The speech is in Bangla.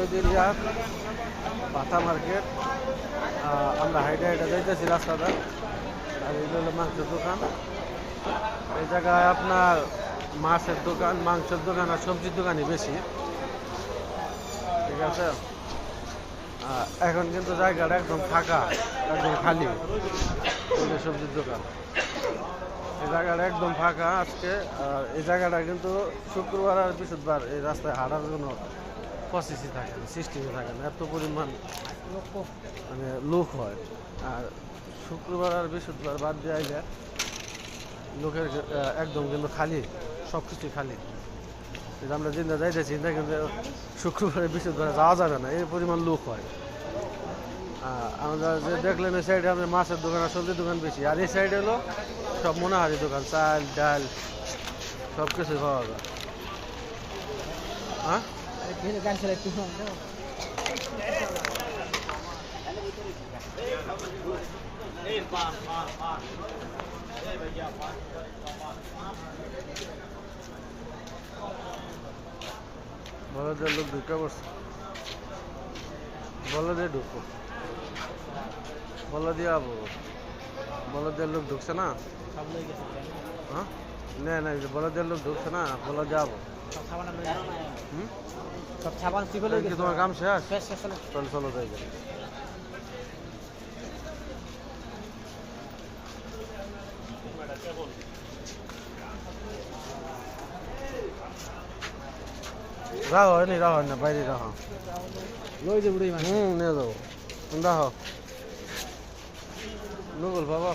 ময়দিরিয়া পাতা মার্কেট। আমরা হাইটে হাইটে যাইতেছি রাস্তাটা। আর এই হলো মাংসের দোকান। এই জায়গায় আপনার মাছের দোকান, মাংসের দোকান আর সবজির দোকানই বেশি। ঠিক আছে, এখন কিন্তু জায়গাটা একদম ফাঁকা, একদম খালি। সবজির দোকান, এই জায়গাটা একদম ফাঁকা আজকে। এই জায়গাটা কিন্তু শুক্রবার আর বৃহস্পতিবার এই রাস্তায় হাঁটার জন্য প্রসেসই থাকে না, সিস্টেমই থাকে না, এত পরিমাণ মানে লোক হয়। আর শুক্রবার আর বৃহস্পতিবার বাদ দেওয়া যায়, লোকের একদম কিন্তু খালি, সব কিছুই খালি। আমরা যেটা যাইতেছি না, কিন্তু শুক্রবারে বৃহস্পতিবারে যাওয়া যাবে না, এই পরিমাণ লোক হয়। আমরা যে দেখলেন এই সাইডে আমাদের মাছের দোকান আর সবজির দোকান বেশি, আর এই সাইডে হলো সব মনোহারি দোকান, চাল ডাল সব কিছুই পাওয়া যায়। হ্যাঁ, বলদের লোক ঢুকে পড়ছে, বলদে ঢুকবো, বলদ যাবো, বলদের লোক ঢুকছে না। হ্যাঁ, না বলদের লোক ঢুকছে না, বলদ যাবো। তোমার কাম শেষ? চলো চলো যাই। রাহ হয়নি, রাহ হয় না, বাইরে রাহ। নিয়ে যাবো, রাহ। নকুল বাবা